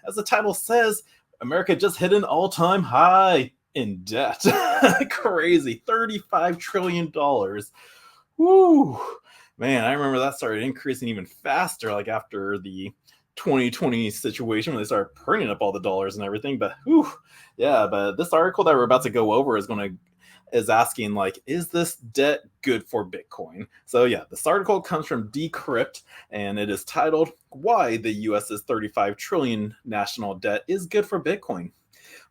As the title says, America just hit an all-time high in debt. Crazy, $35 trillion. Woo! Man, I remember that started increasing even faster, like after the 2020 situation when they started printing up all the dollars and everything. But but this article that we're about to go over is asking, like, is this debt good for Bitcoin? So yeah, this article comes from Decrypt, and it is titled "Why the US's 35 trillion national debt is good for Bitcoin."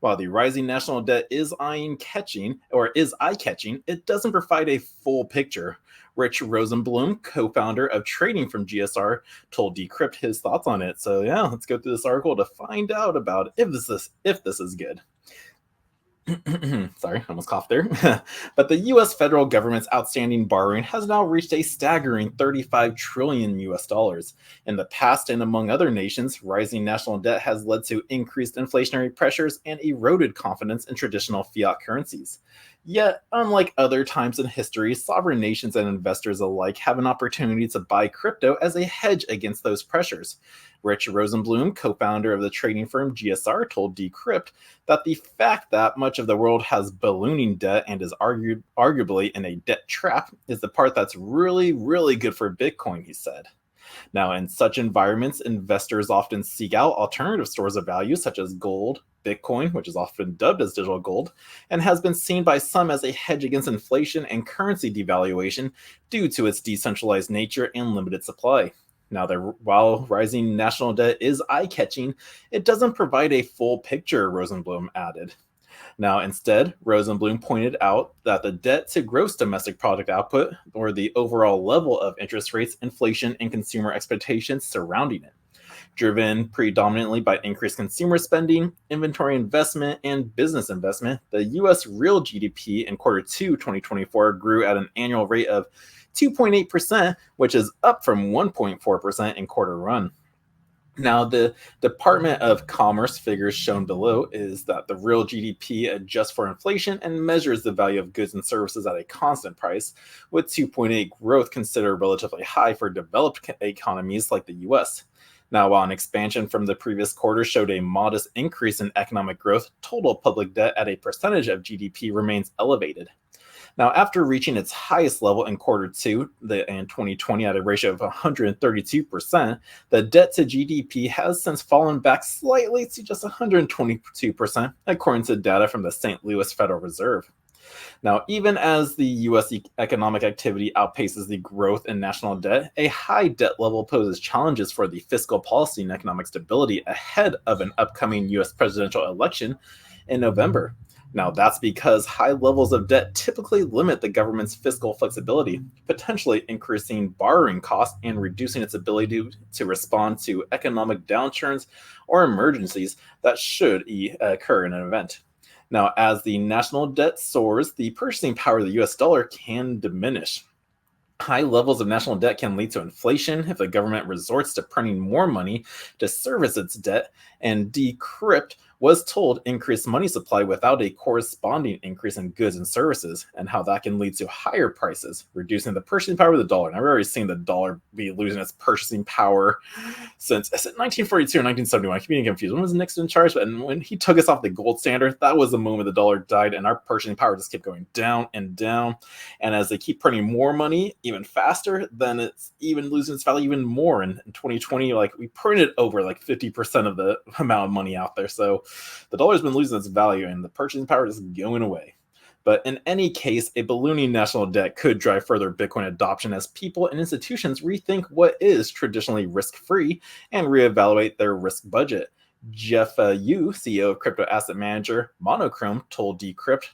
While the rising national debt is eye-catching, it doesn't provide a full picture. Rich Rosenblum, co-founder of trading from GSR, told Decrypt his thoughts on it. So yeah, let's go through this article to find out about if this is good. Sorry, I almost coughed there. But the US federal government's outstanding borrowing has now reached a staggering 35 trillion US dollars. In the past, and among other nations, rising national debt has led to increased inflationary pressures and eroded confidence in traditional fiat currencies. Yet, unlike other times in history, sovereign nations and investors alike have an opportunity to buy crypto as a hedge against those pressures. Rich Rosenblum, co-founder of the trading firm GSR, told Decrypt that the fact that much of the world has ballooning debt and is arguably in a debt trap is the part that's really, really good for Bitcoin, he said. Now, in such environments, investors often seek out alternative stores of value such as gold, Bitcoin, which is often dubbed as digital gold, and has been seen by some as a hedge against inflation and currency devaluation due to its decentralized nature and limited supply. Now, while rising national debt is eye-catching, it doesn't provide a full picture, Rosenblum added. Now, instead, Rosenblum pointed out that the debt to gross domestic product output, or the overall level of interest rates, inflation, and consumer expectations surrounding it, driven predominantly by increased consumer spending, inventory investment, and business investment, the U.S. real GDP in quarter 2 2024 grew at an annual rate of 2.8%, which is up from 1.4% in quarter 1. Now, the Department of Commerce figures shown below is that the real GDP adjusts for inflation and measures the value of goods and services at a constant price, with 2.8 growth considered relatively high for developed economies like the US. Now, while an expansion from the previous quarter showed a modest increase in economic growth, total public debt at a percentage of GDP remains elevated. Now, after reaching its highest level in quarter 2 in 2020 at a ratio of 132%, the debt to GDP has since fallen back slightly to just 122%, according to data from the St. Louis Federal Reserve. Now, even as the U.S. economic activity outpaces the growth in national debt, a high debt level poses challenges for the fiscal policy and economic stability ahead of an upcoming U.S. presidential election in November. Now, that's because high levels of debt typically limit the government's fiscal flexibility, potentially increasing borrowing costs and reducing its ability to respond to economic downturns or emergencies that should occur in an event. Now, as the national debt soars, the purchasing power of the US dollar can diminish. High levels of national debt can lead to inflation if the government resorts to printing more money to service its debt, and Decrypt was told increased money supply without a corresponding increase in goods and services, and how that can lead to higher prices, reducing the purchasing power of the dollar. And I've already seen the dollar be losing its purchasing power since, is it 1942 or 1971? I keep getting confused. When was Nixon in charge? And when he took us off the gold standard, that was the moment the dollar died, and our purchasing power just kept going down and down. And as they keep printing more money even faster, then it's even losing its value even more. And in 2020, like, we printed over like 50% of the amount of money out there. So the dollar's been losing its value and the purchasing power is going away. But in any case, a ballooning national debt could drive further Bitcoin adoption as people and institutions rethink what is traditionally risk-free and reevaluate their risk budget. Jeff Yu, CEO of crypto asset manager Monochrome, told Decrypt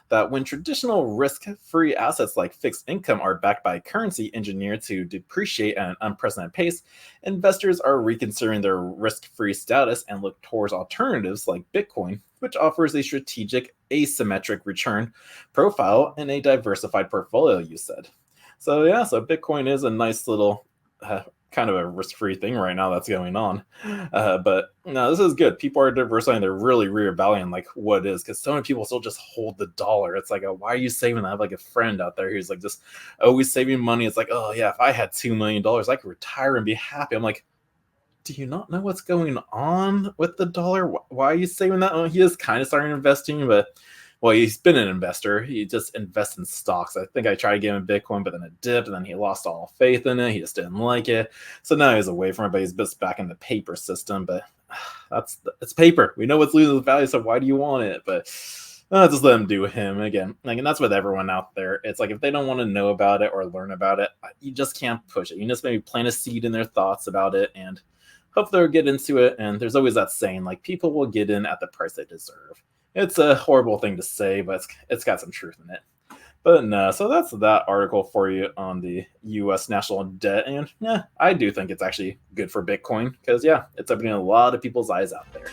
that when traditional risk-free assets like fixed income are backed by currency engineered to depreciate at an unprecedented pace, investors are reconsidering their risk-free status and look towards alternatives like Bitcoin, which offers a strategic asymmetric return profile in a diversified portfolio, you said. So yeah, so Bitcoin is a nice little kind of a risk-free thing right now that's going on. But no, this is good. People are diversifying. They're really reevaluating like what it is, because so many people still just hold the dollar. It's like, why are you saving that? I have like a friend out there who's like just always saving money. It's like, oh yeah, if I had $2 million, I could retire and be happy. I'm like, do you not know what's going on with the dollar? Why are you saying that? Oh, he is kind of starting investing, but well, he's been an investor. He just invests in stocks. I think I tried to get him in Bitcoin, but then it dipped, and then he lost all faith in it. He just didn't like it. So now he's away from it, but he's just back in the paper system. But it's paper. We know what's losing value, so why do you want it? But just let him do him again. Like, and that's with everyone out there. It's like if they don't want to know about it or learn about it, you just can't push it. You just maybe plant a seed in their thoughts about it and hope they'll get into it. And there's always that saying, like, people will get in at the price they deserve. It's a horrible thing to say, but it's got some truth in it. But no, so that's that article for you on the U.S. national debt. And yeah, I do think it's actually good for Bitcoin because, yeah, it's opening a lot of people's eyes out there.